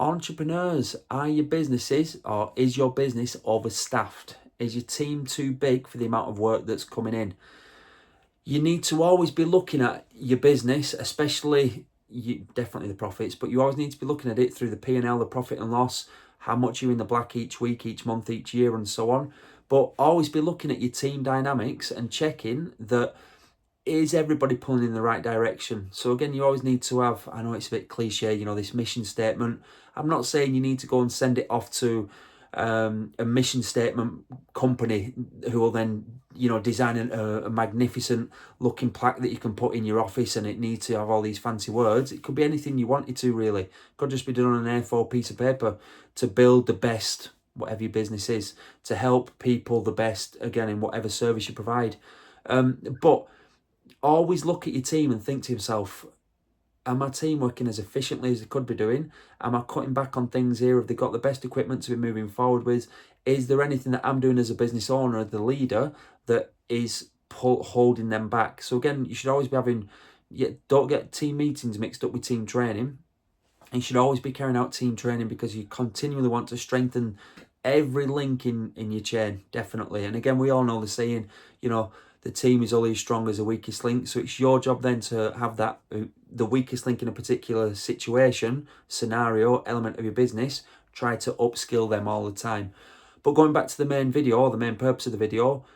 Entrepreneurs, are your businesses, or is your business overstaffed? Is your team too big for the amount of work that's coming in? You need to always be looking at your business, especially definitely the profits, but you always need to be looking at it through the P&L, the profit and loss, how much you're in the black each week, each month, each year, and so on. But always be looking at your team dynamics and checking that is everybody pulling in the right direction. So again, you always need to have, I know it's a bit cliche, this mission statement. I'm not saying you need to go and send it off to a mission statement company who will then design a magnificent looking plaque that you can put in your office, and it needs to have all these fancy words. It could be anything you wanted to, really. It could just be done on an A4 piece of paper to build the best, whatever your business is, to help people the best, again, in whatever service you provide. But always look at your team and think to yourself, am my team working as efficiently as they could be doing? Am I cutting back on things here? Have they got the best equipment to be moving forward with? Is there anything that I'm doing as a business owner, the leader, that is holding them back? So again, you should always be having, don't get team meetings mixed up with team training. You should always be carrying out team training because you continually want to strengthen every link in your chain, definitely. And again, we all know the saying, the team is only as strong as the weakest link. So it's your job then to have that, the weakest link in a particular situation, scenario, element of your business, try to upskill them all the time. But going back to the main video, or the main purpose of the video,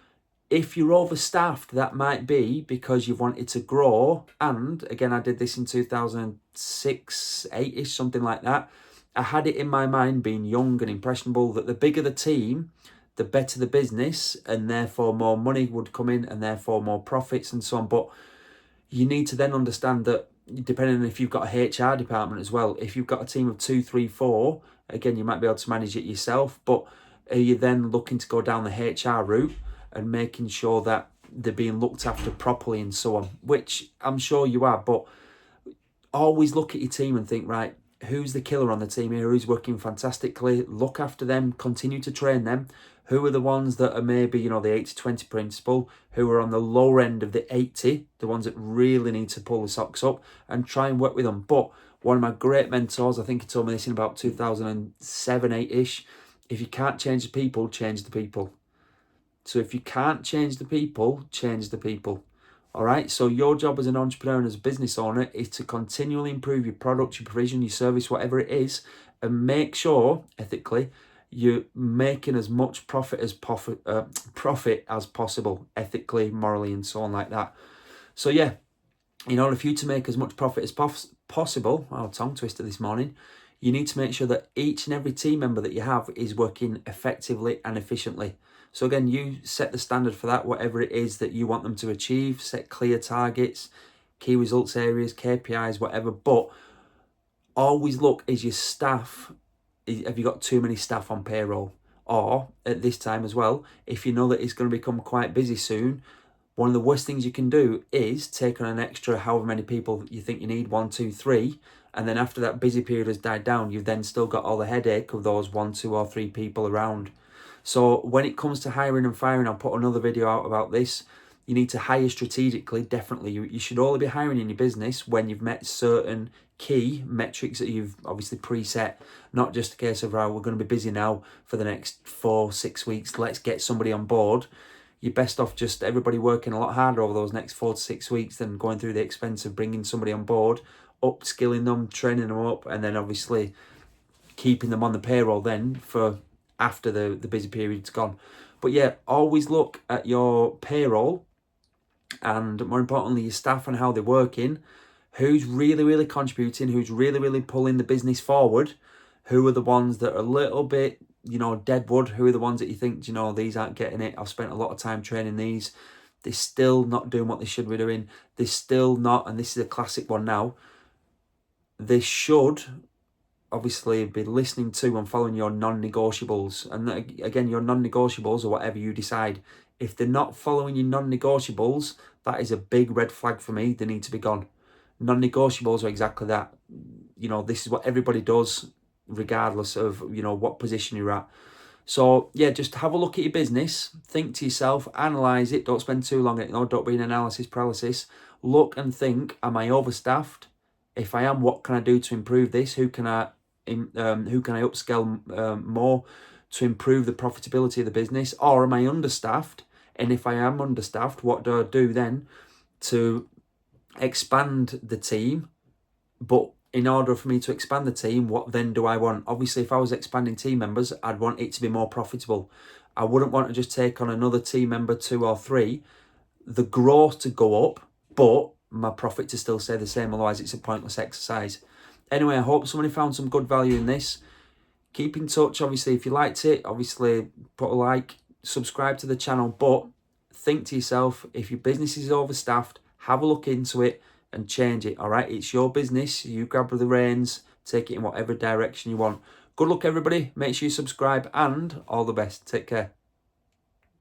if you're overstaffed, that might be because you've wanted to grow. And again, I did this in 2006, 8-ish, something like that. I had it in my mind, being young and impressionable, that the bigger the team, the better the business, and therefore more money would come in, and therefore more profits and so on. But you need to then understand that, depending on if you've got a HR department as well, if you've got a team of 2, 3, 4, again, you might be able to manage it yourself. But are you then looking to go down the HR route and making sure that they're being looked after properly and so on, which I'm sure you are? But always look at your team and think, right, who's the killer on the team here? Who's working fantastically? Look after them, continue to train them. Who are the ones that are maybe, the 80-20 principle, who are on the lower end of the 80, the ones that really need to pull the socks up, and try and work with them. But one of my great mentors, I think he told me this in about 2007, 8-ish, if you can't change the people, change the people. So if you can't change the people, change the people. All right. So your job as an entrepreneur and as a business owner is to continually improve your product, your provision, your service, whatever it is, and make sure ethically you're making as much profit as possible, ethically, morally, and so on like that. So yeah, in order for you to make as much profit as possible, tongue twister this morning, you need to make sure that each and every team member that you have is working effectively and efficiently. So again, you set the standard for that, whatever it is that you want them to achieve, set clear targets, key results areas, KPIs, whatever. But always look, is your staff, have you got too many staff on payroll? Or at this time as well, if you know that it's going to become quite busy soon, one of the worst things you can do is take on an extra however many people you think you need, 1, 2, 3, and then after that busy period has died down, you've then still got all the headache of those 1, 2, or 3 people around. So when it comes to hiring and firing, I'll put another video out about this. You need to hire strategically, definitely. You should only be hiring in your business when you've met certain key metrics that you've obviously preset, not just a case of, right, we're going to be busy now for the next 4, 6 weeks, let's get somebody on board. You're best off just everybody working a lot harder over those next 4 to 6 weeks than going through the expense of bringing somebody on board, upskilling them, training them up, and then obviously keeping them on the payroll then for after the busy period's gone. But yeah, always look at your payroll and, more importantly, your staff and how they're working. Who's really, really contributing? Who's really, really pulling the business forward? Who are the ones that are a little bit, deadwood? Who are the ones that you think, these aren't getting it? I've spent a lot of time training these. They're still not doing what they should be doing. They're still not, and this is a classic one now, they should obviously be listening to and following your non-negotiables. And again, your non-negotiables or whatever you decide, if they're not following your non-negotiables, that is a big red flag for me. They need to be gone. Non-negotiables are exactly that. This is what everybody does regardless of, what position you're at. So yeah, just have a look at your business, think to yourself, analyze it. Don't spend too long at it. Don't be in analysis paralysis. Look and think, am I overstaffed? If I am, what can I do to improve this? Who can I who can I upscale more to improve the profitability of the business? Or am I understaffed? And if I am understaffed, what do I do then to expand the team? But in order for me to expand the team, what then do I want? Obviously, if I was expanding team members, I'd want it to be more profitable. I wouldn't want to just take on another team member, 2 or 3, the growth to go up, but my profit to still stay the same. Otherwise, it's a pointless exercise. Anyway, I hope somebody found some good value in this. Keep in touch. Obviously, if you liked it, obviously put a like, subscribe to the channel. But think to yourself, if your business is overstaffed, have a look into it and change it. All right, it's your business. You grab the reins, take it in whatever direction you want. Good luck, everybody. Make sure you subscribe, and all the best. Take care.